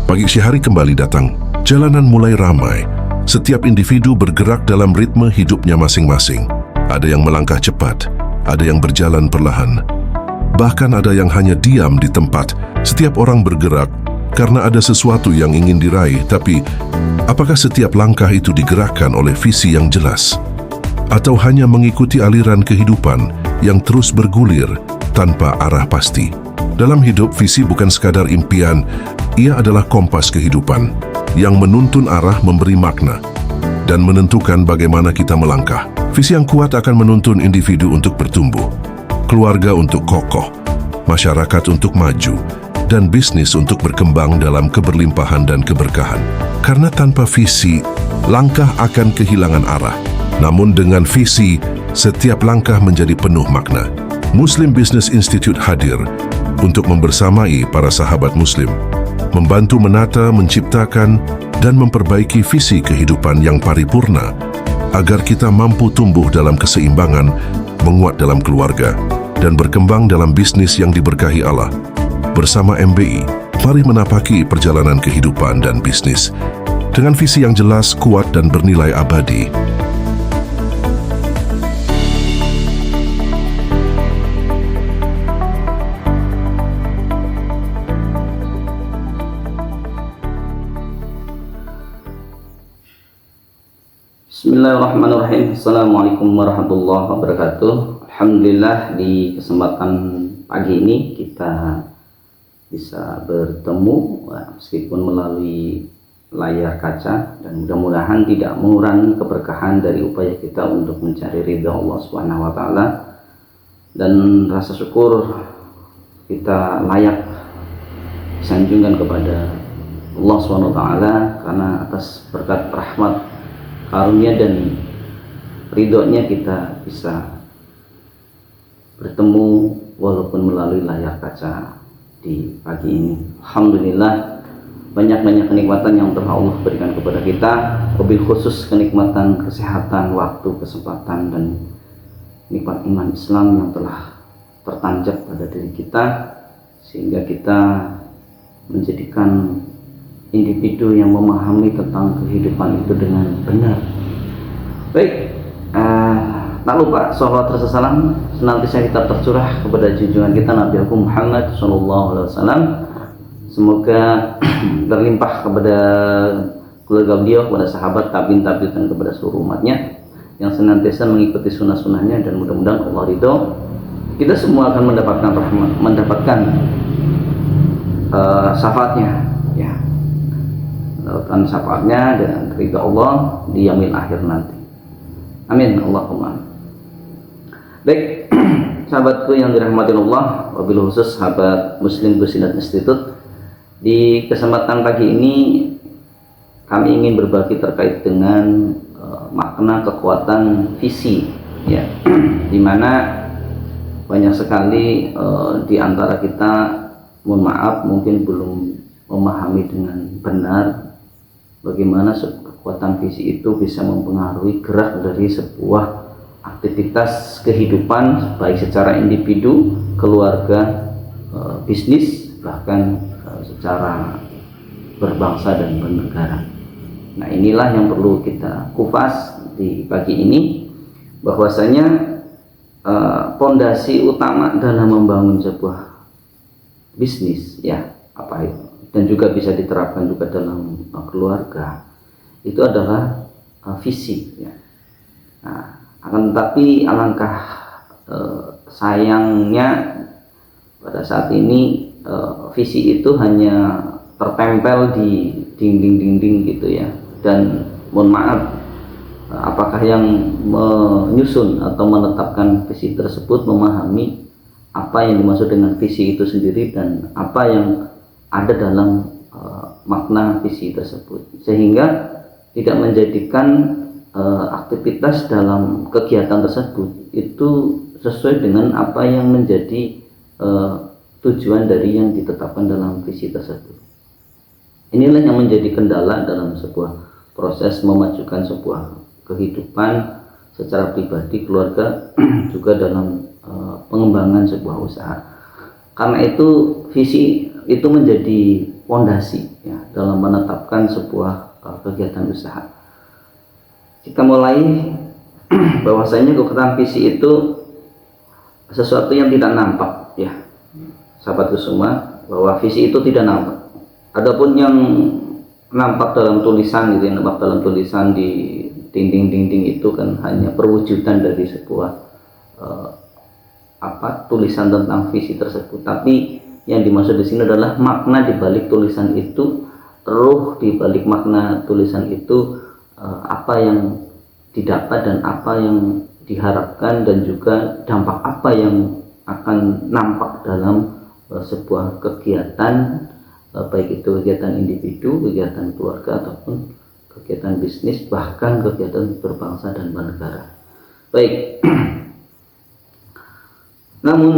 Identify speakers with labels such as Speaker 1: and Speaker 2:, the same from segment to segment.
Speaker 1: Pagi Syahari kembali datang. Jalanan mulai ramai. Setiap individu bergerak dalam ritme hidupnya masing-masing. Ada yang melangkah cepat, ada yang berjalan perlahan. Bahkan ada yang hanya diam di tempat. Setiap orang bergerak karena ada sesuatu yang ingin diraih, tapi apakah setiap langkah itu digerakkan oleh visi yang jelas? Atau hanya mengikuti aliran kehidupan yang terus bergulir tanpa arah pasti? Dalam hidup, visi bukan sekadar impian, ia adalah kompas kehidupan yang menuntun arah, memberi makna, dan menentukan bagaimana kita melangkah. Visi yang kuat akan menuntun individu untuk bertumbuh, keluarga untuk kokoh, masyarakat untuk maju, dan bisnis untuk berkembang dalam keberlimpahan dan keberkahan. Karena tanpa visi, langkah akan kehilangan arah. Namun dengan visi, setiap langkah menjadi penuh makna. Muslim Business Institute hadir untuk membersamai para sahabat Muslim, membantu menata, menciptakan, dan memperbaiki visi kehidupan yang paripurna agar kita mampu tumbuh dalam keseimbangan, menguat dalam keluarga, dan berkembang dalam bisnis yang diberkahi Allah. Bersama MBI, mari menapaki perjalanan kehidupan dan bisnis dengan visi yang jelas, kuat, dan bernilai abadi.
Speaker 2: Bismillahirrahmanirrahim. Assalamualaikum warahmatullahi wabarakatuh. Alhamdulillah, di kesempatan pagi ini kita bisa bertemu meskipun melalui layar kaca, dan mudah-mudahan tidak mengurangi keberkahan dari upaya kita untuk mencari ridha Allah Subhanahu wa taala, dan rasa syukur kita layak sanjungan kepada Allah Subhanahu wa taala karena atas berkat rahmat, karunia, dan ridhonya kita bisa bertemu walaupun melalui layar kaca di pagi ini. Alhamdulillah, banyak-banyak kenikmatan yang telah Allah berikan kepada kita, wabil khusus kenikmatan kesehatan, waktu, kesempatan, dan nikmat iman Islam yang telah tertancap pada diri kita, sehingga kita menjadikan individu yang memahami tentang kehidupan itu dengan benar. Baik, tak lupa sholawat serta salam senantiasa kita tercurah kepada junjungan kita Nabi Agung Muhammad SAW. Semoga terlimpah kepada keluarga beliau, kepada sahabat, tabi'in, dan kepada seluruh umatnya yang senantiasa mengikuti sunnah-sunnahnya, dan mudah-mudahan Allah ridho. Kita semua akan mendapatkan rahmat, mendapatkan syafaatnya, ya, mendapatkan syafaatnya dan ridha Allah di yaumil akhir nanti. Amin Allahumma. Baik, sahabatku yang dirahmati Allah, wabil khusus sahabat Muslim Business Institute, di kesempatan pagi ini kami ingin berbagi terkait dengan makna kekuatan visi, ya, dimana banyak sekali di antara kita, mohon maaf, mungkin belum memahami dengan benar bagaimana kekuatan visi itu bisa mempengaruhi gerak dari sebuah aktivitas kehidupan, baik secara individu, keluarga, bisnis, bahkan secara berbangsa dan bernegara. Nah, inilah yang perlu kita kupas di pagi ini, bahwasanya pondasi utama dalam membangun sebuah bisnis, ya, apa itu, dan juga bisa diterapkan juga dalam keluarga, itu adalah visi, ya. Nah, akan tetapi alangkah sayangnya pada saat ini visi itu hanya tertempel di dinding-dinding gitu, ya, dan mohon maaf, apakah yang menyusun atau menetapkan visi tersebut memahami apa yang dimaksud dengan visi itu sendiri dan apa yang ada dalam makna visi tersebut, sehingga tidak menjadikan aktivitas dalam kegiatan tersebut itu sesuai dengan apa yang menjadi tujuan dari yang ditetapkan dalam visi tersebut. Inilah yang menjadi kendala dalam sebuah proses memajukan sebuah kehidupan secara pribadi, keluarga, juga dalam pengembangan sebuah usaha. Karena itu visi itu menjadi fondasi, ya, dalam menetapkan sebuah kegiatan usaha. Kita mulai bahwasanya kekuatan visi itu sesuatu yang tidak nampak ya, sahabatku semua, bahwa visi itu tidak nampak. Adapun yang nampak dalam tulisan gitu, yang nampak dalam tulisan di dinding-dinding itu kan hanya perwujudan dari sebuah tulisan tentang visi tersebut. Tapi yang dimaksud di sini adalah makna di balik tulisan itu, ruh di balik makna tulisan itu, apa yang didapat dan apa yang diharapkan, dan juga dampak apa yang akan nampak dalam sebuah kegiatan, baik itu kegiatan individu, kegiatan keluarga, ataupun kegiatan bisnis, bahkan kegiatan berbangsa dan bernegara. Baik. Namun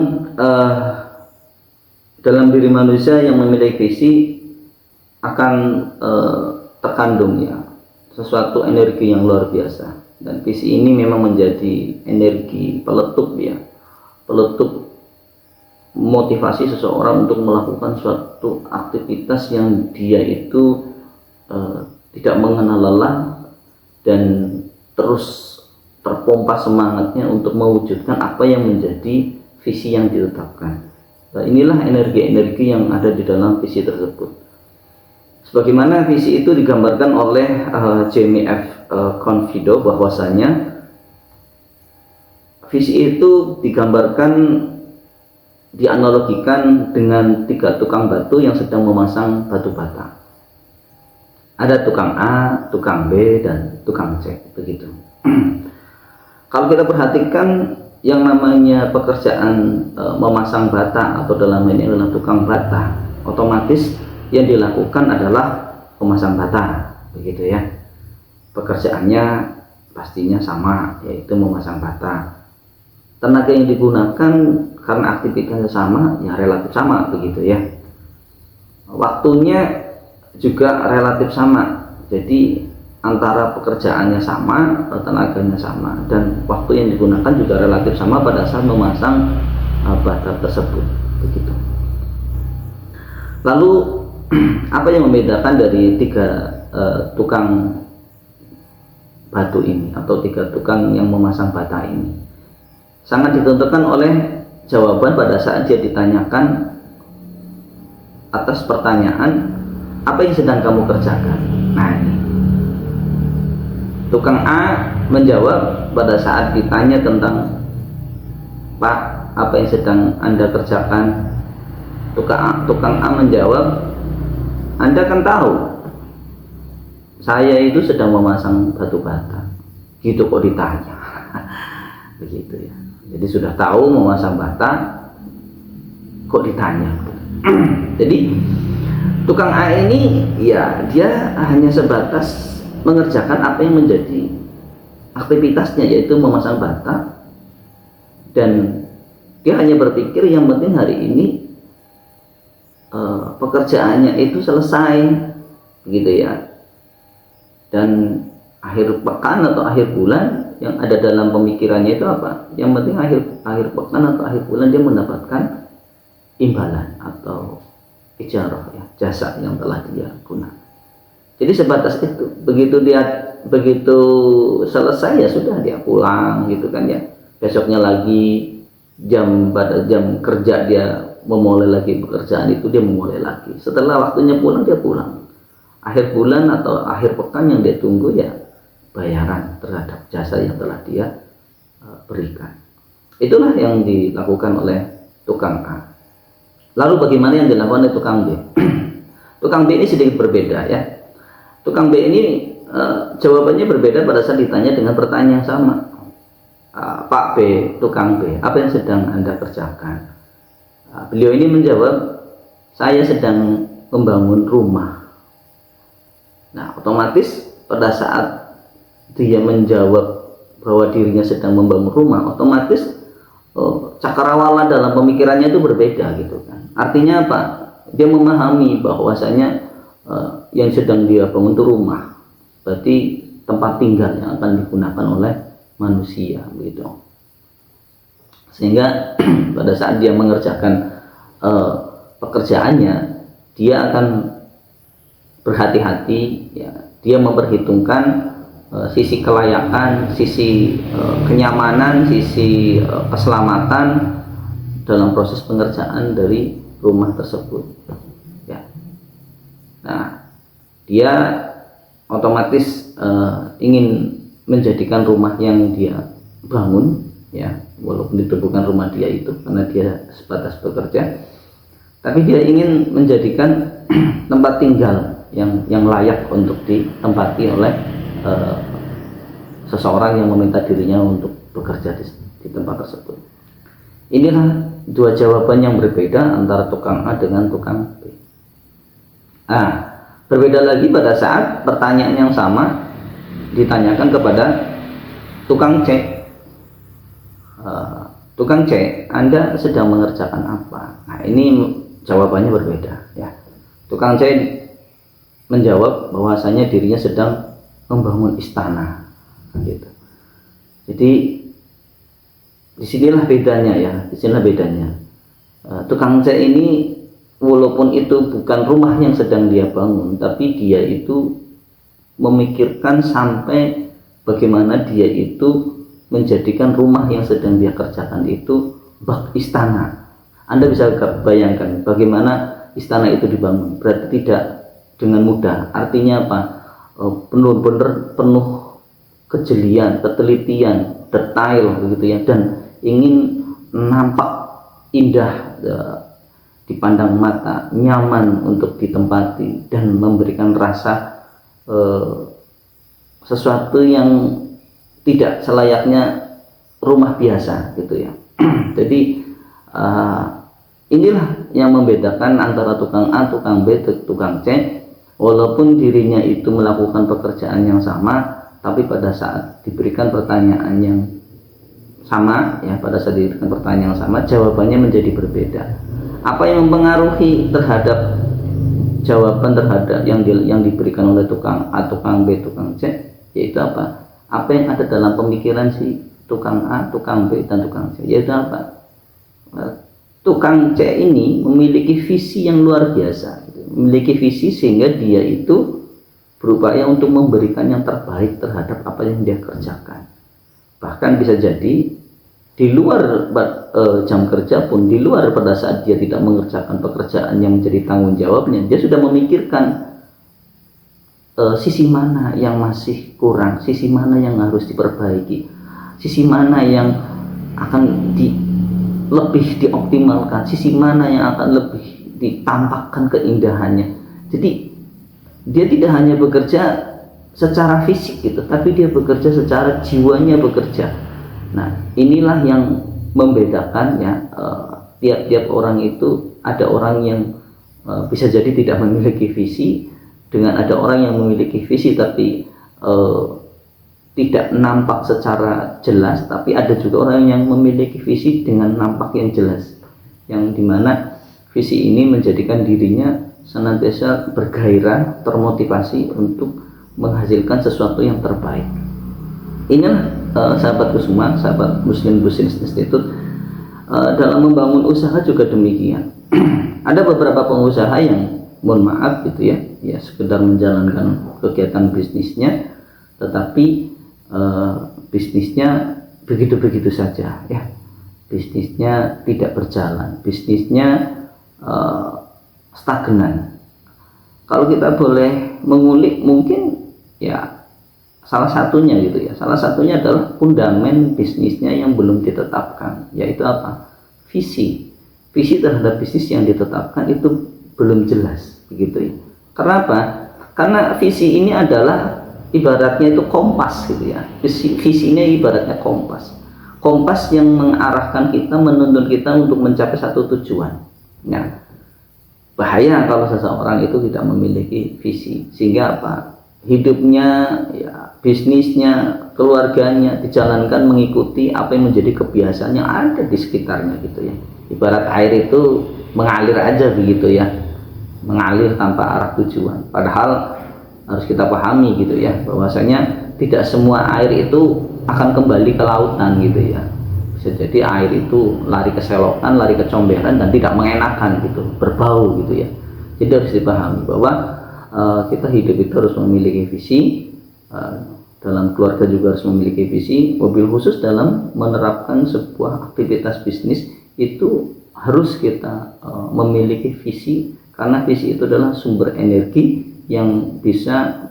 Speaker 2: dalam diri manusia yang memiliki visi akan terkandung ya sesuatu energi yang luar biasa, dan visi ini memang menjadi energi peletup ya, peletup motivasi seseorang untuk melakukan suatu aktivitas yang dia itu tidak mengenal lelah dan terus terpompa semangatnya untuk mewujudkan apa yang menjadi visi yang ditetapkan. Nah, inilah energi-energi yang ada di dalam visi tersebut. Sebagaimana visi itu digambarkan oleh Jamie F. Confido, bahwasanya visi itu digambarkan, dianalogikan dengan 3 tukang batu yang sedang memasang batu bata. Ada tukang A, tukang B, dan tukang C, begitu. Kalau kita perhatikan yang namanya pekerjaan memasang bata, atau dalam ini adalah tukang bata, otomatis yang dilakukan adalah pemasang bata, begitu ya. Pekerjaannya pastinya sama, yaitu memasang bata. Tenaga yang digunakan karena aktivitasnya sama, ya relatif sama, begitu ya. Waktunya juga relatif sama, jadi antara pekerjaannya sama, tenaganya sama, dan waktu yang digunakan juga relatif sama pada saat memasang bata tersebut, begitu. Lalu apa yang membedakan dari 3 tukang batu ini, atau 3 tukang yang memasang bata ini? Sangat ditentukan oleh jawaban pada saat dia ditanyakan atas pertanyaan, apa yang sedang kamu kerjakan? Nah, ini tukang A menjawab pada saat ditanya tentang, Pak, apa yang sedang Anda kerjakan? Tukang A menjawab, Anda kan tahu saya itu sedang memasang batu bata. Gitu kok ditanya. Begitu ya. Jadi sudah tahu memasang bata, kok ditanya. Jadi tukang A ini ya dia hanya sebatas mengerjakan apa yang menjadi aktivitasnya, yaitu memasang bata, dan dia hanya berpikir yang penting hari ini pekerjaannya itu selesai, begitu ya. Dan akhir pekan atau akhir bulan yang ada dalam pemikirannya itu apa? Yang penting akhir pekan atau akhir bulan dia mendapatkan imbalan atau ijarah ya, jasa yang telah dia gunakan. Jadi sebatas itu. Begitu selesai ya sudah, dia pulang gitu kan ya. Besoknya lagi pada jam kerja dia memulai lagi pekerjaan itu, dia memulai lagi. Setelah waktunya pulang, dia pulang. Akhir bulan atau akhir pekan yang dia tunggu ya bayaran terhadap jasa yang telah dia berikan. Itulah yang dilakukan oleh tukang A. Lalu bagaimana yang dilakukan oleh tukang B? Tukang B ini sedikit berbeda ya. Tukang B ini jawabannya berbeda pada saat ditanya dengan pertanyaan yang sama. Pak B, tukang B, apa yang sedang Anda kerjakan? Beliau ini menjawab, saya sedang membangun rumah. Nah, otomatis pada saat dia menjawab bahwa dirinya sedang membangun rumah, otomatis cakrawala dalam pemikirannya itu berbeda gitu kan. Artinya apa? Dia memahami bahwasanya yang sedang dia bangun itu rumah, berarti tempat tinggal yang akan digunakan oleh manusia, begitu. Sehingga pada saat dia mengerjakan pekerjaannya, dia akan berhati-hati, ya, dia memperhitungkan sisi kelayakan, sisi kenyamanan, sisi keselamatan dalam proses pengerjaan dari rumah tersebut. Ya. Nah, dia otomatis ingin menjadikan rumah yang dia bangun, ya, walaupun itu bukan rumah dia itu karena dia sebatas bekerja, tapi dia ingin menjadikan tempat tinggal yang layak untuk ditempati oleh seseorang yang meminta dirinya untuk bekerja di tempat tersebut. Inilah dua jawaban yang berbeda antara tukang A dengan tukang B. Berbeda lagi pada saat pertanyaan yang sama ditanyakan kepada tukang C. Tukang C, Anda sedang mengerjakan apa? Nah, ini jawabannya berbeda, ya. Tukang C menjawab bahwasanya dirinya sedang membangun istana, gitu. Jadi disinilah bedanya, ya. Disinilah bedanya. Tukang C ini walaupun itu bukan rumah yang sedang dia bangun, tapi dia itu memikirkan sampai bagaimana dia itu menjadikan rumah yang sedang dia kerjakan itu bak istana. Anda bisa bayangkan bagaimana istana itu dibangun. Berarti tidak dengan mudah. Artinya apa? Benar-benar penuh kejelian, ketelitian, detail, begitu ya, dan ingin nampak indah, dipandang mata, nyaman untuk ditempati, dan memberikan rasa sesuatu yang tidak selayaknya rumah biasa, gitu ya. Jadi inilah yang membedakan antara tukang A, tukang B, tukang C. Walaupun dirinya itu melakukan pekerjaan yang sama, tapi pada saat diberikan pertanyaan yang sama, ya, pada saat diberikan pertanyaan yang sama, jawabannya menjadi berbeda. Apa yang mempengaruhi terhadap jawaban terhadap yang diberikan oleh tukang A, tukang B, tukang C, yaitu apa? Apa yang ada dalam pemikiran si tukang A, tukang B, dan tukang C, yaitu apa? Tukang C ini memiliki visi yang luar biasa, gitu. Memiliki visi sehingga dia itu berupaya untuk memberikan yang terbaik terhadap apa yang dia kerjakan. Bahkan bisa jadi di luar jam kerja pun, di luar pada saat dia tidak mengerjakan pekerjaan yang menjadi tanggung jawabnya, dia sudah memikirkan sisi mana yang masih kurang, sisi mana yang harus diperbaiki, sisi mana yang akan lebih dioptimalkan, sisi mana yang akan lebih ditampakkan keindahannya. Jadi dia tidak hanya bekerja secara fisik gitu, tapi dia bekerja secara jiwanya bekerja. Nah, inilah yang membedakan, ya, tiap-tiap orang itu. Ada orang yang bisa jadi tidak memiliki visi, dengan ada orang yang memiliki visi tapi tidak nampak secara jelas, tapi ada juga orang yang memiliki visi dengan nampak yang jelas, yang dimana visi ini menjadikan dirinya senantiasa bergairah, termotivasi untuk menghasilkan sesuatu yang terbaik. Inilah sahabatku semua, sahabat Muslim Business Institute, dalam membangun usaha juga demikian. Ada beberapa pengusaha yang, mohon maaf gitu ya, ya sekedar menjalankan kegiatan bisnisnya, tetapi bisnisnya begitu-begitu saja, ya. Bisnisnya tidak berjalan, bisnisnya stagnan. Kalau kita boleh mengulik, mungkin ya salah satunya gitu ya, salah satunya adalah fundament bisnisnya yang belum ditetapkan, yaitu apa? Visi terhadap bisnis yang ditetapkan itu belum jelas, begitu ya. Kenapa? Karena visi ini adalah ibaratnya itu kompas gitu ya. Visinya ibaratnya kompas yang mengarahkan kita, menuntun kita untuk mencapai satu tujuan. Nah, bahaya kalau seseorang itu tidak memiliki visi, sehingga apa? Hidupnya, ya, bisnisnya, keluarganya dijalankan mengikuti apa yang menjadi kebiasaan yang ada di sekitarnya gitu ya. Ibarat air itu mengalir aja begitu ya, mengalir tanpa arah tujuan. Padahal harus kita pahami gitu ya, bahwasanya tidak semua air itu akan kembali ke lautan gitu ya. Bisa jadi air itu lari ke selokan, lari ke comberan, dan tidak mengenakan gitu, berbau gitu ya. Jadi harus dipahami bahwa kita hidup itu harus memiliki visi, dalam keluarga juga harus memiliki visi, mobil khusus dalam menerapkan sebuah aktivitas bisnis itu harus kita memiliki visi, karena visi itu adalah sumber energi yang bisa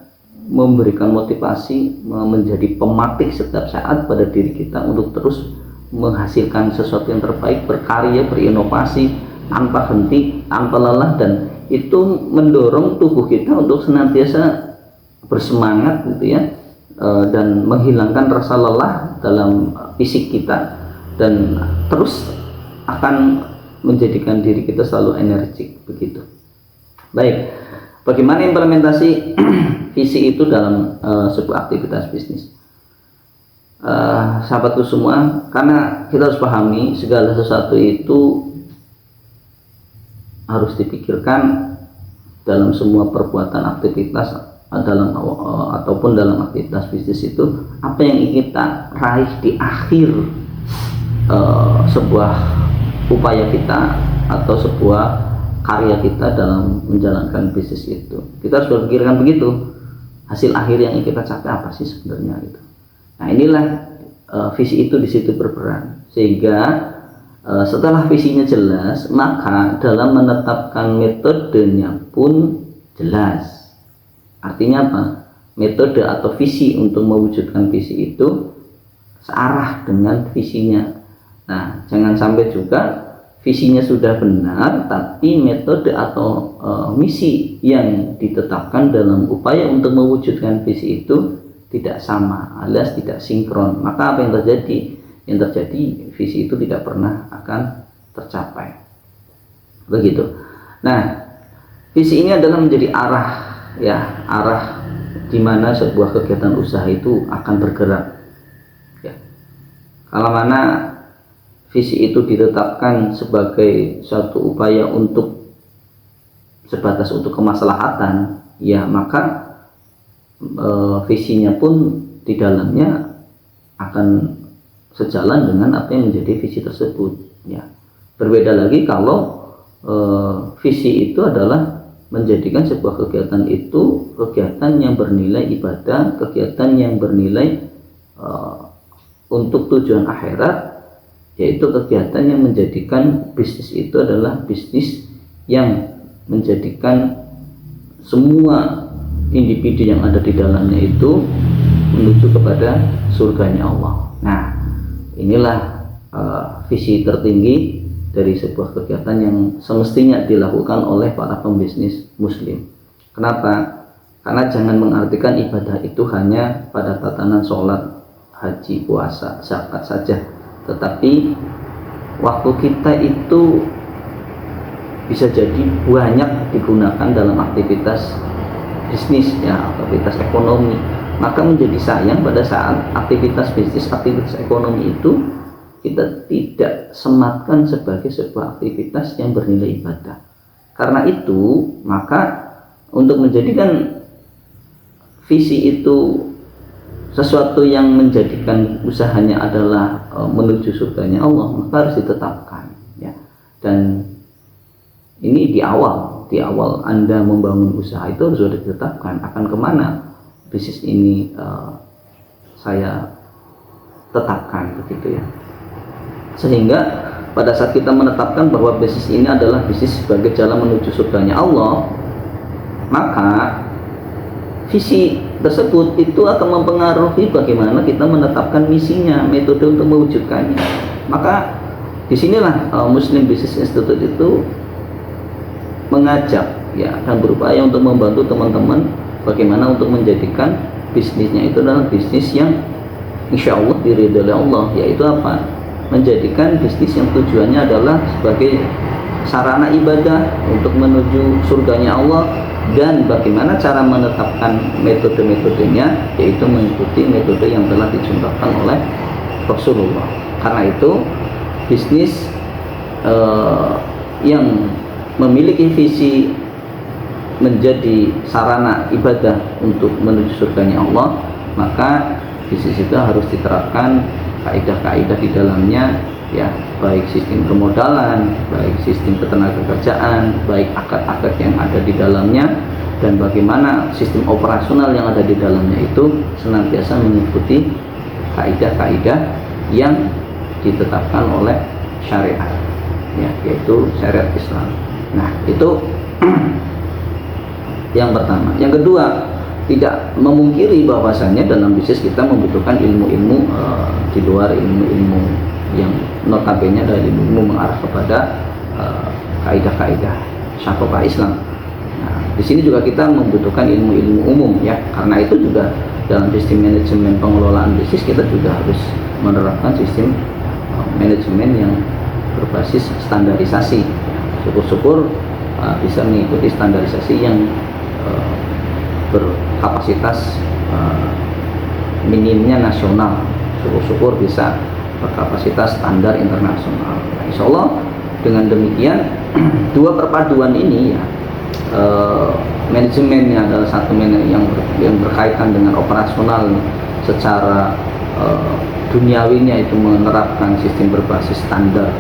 Speaker 2: memberikan motivasi, menjadi pematik setiap saat pada diri kita untuk terus menghasilkan sesuatu yang terbaik, berkarya, berinovasi tanpa henti, tanpa lelah, dan itu mendorong tubuh kita untuk senantiasa bersemangat gitu ya, dan menghilangkan rasa lelah dalam fisik kita, dan terus akan menjadikan diri kita selalu energik begitu. Baik, bagaimana implementasi visi itu dalam sebuah aktivitas bisnis? Sahabatku semua, karena kita harus pahami segala sesuatu itu harus dipikirkan dalam semua perbuatan aktivitas ataupun dalam aktivitas bisnis itu, apa yang ingin kita raih di akhir sebuah upaya kita atau sebuah karya kita dalam menjalankan bisnis itu. Kita harus berpikirkan begitu, hasil akhir yang ingin kita capai apa sih sebenarnya itu. Nah, inilah visi itu di situ berperan, sehingga setelah visinya jelas, maka dalam menetapkan metodenya pun jelas. Artinya apa? Metode atau visi untuk mewujudkan visi itu searah dengan visinya. Nah, jangan sampai juga visinya sudah benar, tapi metode atau misi yang ditetapkan dalam upaya untuk mewujudkan visi itu tidak sama, alias tidak sinkron. Maka apa yang terjadi? Yang terjadi, visi itu tidak pernah akan tercapai. Begitu. Nah, visi ini adalah menjadi arah, ya, arah di mana sebuah kegiatan usaha itu akan bergerak. Ya. Kalau mana visi itu ditetapkan sebagai suatu upaya untuk sebatas untuk kemaslahatan, ya maka visinya pun di dalamnya akan sejalan dengan apa yang menjadi visi tersebut. Ya, berbeda lagi kalau visi itu adalah menjadikan sebuah kegiatan itu kegiatan yang bernilai ibadah, kegiatan yang bernilai untuk tujuan akhirat, yaitu kegiatan yang menjadikan bisnis itu adalah bisnis yang menjadikan semua individu yang ada di dalamnya itu menuju kepada surganya Allah. Nah, inilah visi tertinggi dari sebuah kegiatan yang semestinya dilakukan oleh para pembisnis muslim. Kenapa? Karena jangan mengartikan ibadah itu hanya pada tatanan sholat, haji, puasa, zakat saja, tetapi waktu kita itu bisa jadi banyak digunakan dalam aktivitas bisnis, ya, aktivitas ekonomi. Maka menjadi sayang pada saat aktivitas bisnis, aktivitas ekonomi itu kita tidak sematkan sebagai sebuah aktivitas yang bernilai ibadah. Karena itu, maka untuk menjadikan visi itu sesuatu yang menjadikan usahanya adalah menuju surganya Allah, maka harus ditetapkan, ya. Dan ini di awal Anda membangun usaha itu harus sudah ditetapkan akan kemana bisnis ini saya tetapkan, begitu ya. Sehingga pada saat kita menetapkan bahwa bisnis ini adalah bisnis sebagai jalan menuju surganya Allah, maka visi tersebut itu akan mempengaruhi bagaimana kita menetapkan misinya, metode untuk mewujudkannya. Maka disinilah Muslim Business Institute itu mengajak, ya, dan berupaya untuk membantu teman-teman bagaimana untuk menjadikan bisnisnya itu adalah bisnis yang insya Allah diridhoi oleh Allah, yaitu apa? Menjadikan bisnis yang tujuannya adalah sebagai sarana ibadah untuk menuju surganya Allah, dan bagaimana cara menetapkan metode-metodenya, yaitu mengikuti metode yang telah dicontohkan oleh Rasulullah. Karena itu bisnis yang memiliki visi menjadi sarana ibadah untuk menuju surganya Allah, maka bisnis itu harus diterapkan kaidah-kaidah di dalamnya, ya, baik sistem permodalan, baik sistem ketenagakerjaan, baik akad-akad yang ada di dalamnya, dan bagaimana sistem operasional yang ada di dalamnya itu senantiasa mengikuti kaidah-kaidah yang ditetapkan oleh syariat, ya, yaitu syariat Islam. Nah, itu yang pertama. Yang kedua, tidak memungkiri bahwasannya dalam bisnis kita membutuhkan ilmu-ilmu di luar ilmu-ilmu yang notabene adalah ilmu mengarah kepada kaidah-kaidah syariat Islam. Nah, di sini juga kita membutuhkan ilmu-ilmu umum, ya, karena itu juga dalam sistem manajemen pengelolaan bisnis kita juga harus menerapkan sistem manajemen yang berbasis standarisasi. Syukur-syukur bisa mengikuti standarisasi yang berkapasitas minimnya nasional. Syukur-syukur bisa berkapasitas standar internasional. Nah, insya Allah dengan demikian dua perpaduan ini, ya, manajemennya adalah satu yang berkaitan dengan operasional secara duniawinya itu menerapkan sistem berbasis standar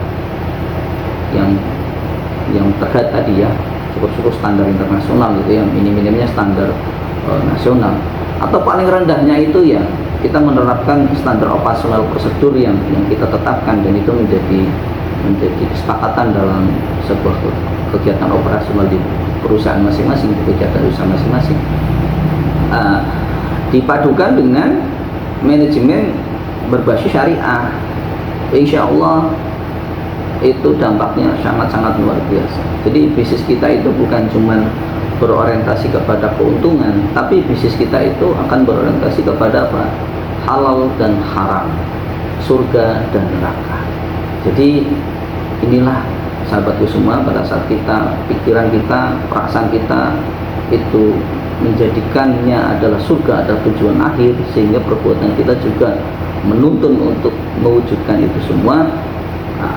Speaker 2: yang terkait tadi, ya, syukur-syukur standar internasional gitu, yang minimnya standar nasional, atau paling rendahnya itu ya kita menerapkan standar operasional prosedur yang kita tetapkan, dan itu menjadi kesepakatan dalam sebuah kegiatan operasional di perusahaan masing-masing, kegiatan usaha masing-masing, dipadukan dengan manajemen berbasis syariah. Insya Allah itu dampaknya sangat-sangat luar biasa. Jadi bisnis kita itu bukan cuma berorientasi kepada keuntungan, tapi bisnis kita itu akan berorientasi kepada apa? Halal dan haram, surga dan neraka. Jadi inilah sahabatku semua, pada saat kita, pikiran kita, perasaan kita itu menjadikannya adalah surga, ada tujuan akhir, sehingga perbuatan kita juga menuntun untuk mewujudkan itu semua. Nah,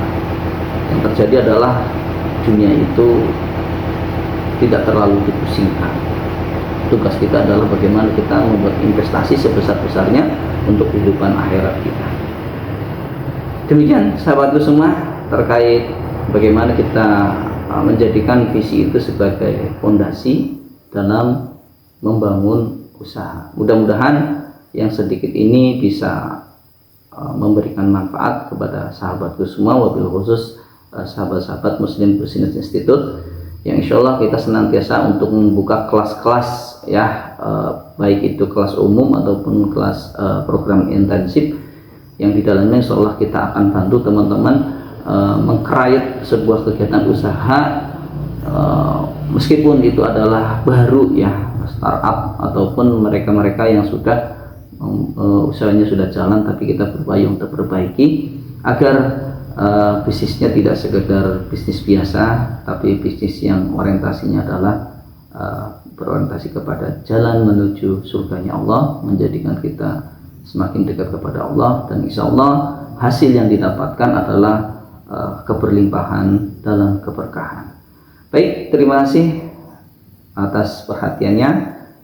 Speaker 2: yang terjadi adalah dunia itu tidak terlalu dipusingkan. Tugas kita adalah bagaimana kita membuat investasi sebesar-besarnya untuk kehidupan akhirat kita. Demikian sahabatku semua terkait bagaimana kita menjadikan visi itu sebagai fondasi dalam membangun usaha. Mudah-mudahan yang sedikit ini bisa memberikan manfaat kepada sahabatku semua, wabil khusus sahabat-sahabat Muslim Business Institute, yang insya Allah kita senantiasa untuk membuka kelas-kelas, ya, baik itu kelas umum ataupun kelas program intensif, yang di dalamnya insya Allah kita akan bantu teman-teman meng-create sebuah kegiatan usaha, meskipun itu adalah baru, ya, startup ataupun mereka-mereka yang sudah usahanya sudah jalan, tapi kita berupaya untuk perbaiki agar bisnisnya tidak sekedar bisnis biasa, tapi bisnis yang orientasinya adalah berorientasi kepada jalan menuju surganya Allah, menjadikan kita semakin dekat kepada Allah, dan insya Allah hasil yang didapatkan adalah keberlimpahan dalam keberkahan. Baik, terima kasih atas perhatiannya,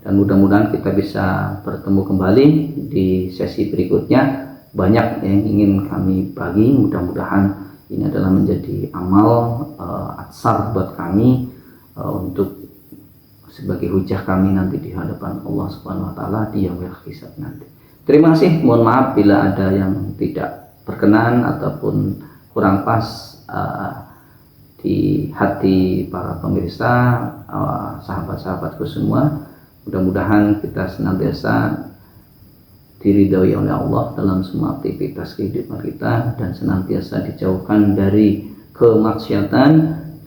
Speaker 2: dan mudah-mudahan kita bisa bertemu kembali di sesi berikutnya. Banyak yang ingin kami bagi, mudah-mudahan ini adalah menjadi amal atsar buat kami untuk sebagai hujah kami nanti di hadapan Allah Subhanahu wa taala di yaumil hisab nanti. Terima kasih, mohon maaf bila ada yang tidak berkenan ataupun kurang pas di hati para pemirsa, sahabat-sahabatku semua. Mudah-mudahan kita senantiasa diridhoi oleh Allah dalam semua aktivitas kehidupan kita, dan senantiasa dijauhkan dari kemaksiatan,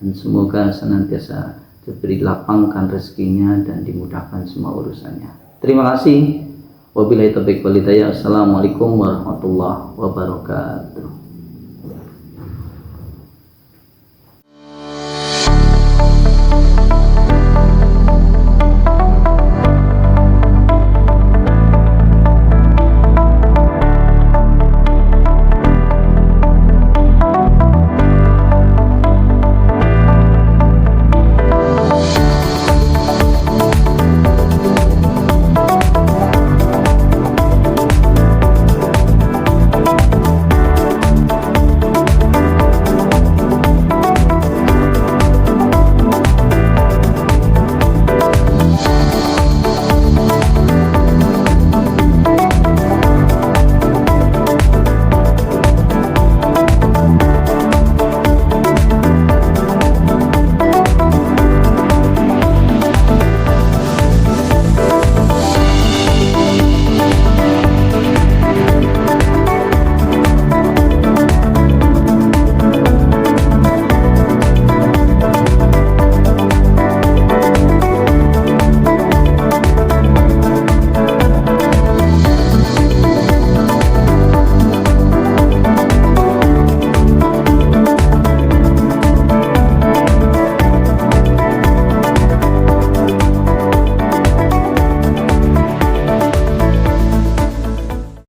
Speaker 2: dan semoga senantiasa diberi lapangkan rezekinya dan dimudahkan semua urusannya. Terima kasih. Wabillahi taufiq wal hidayah. Assalamualaikum warahmatullahi wabarakatuh.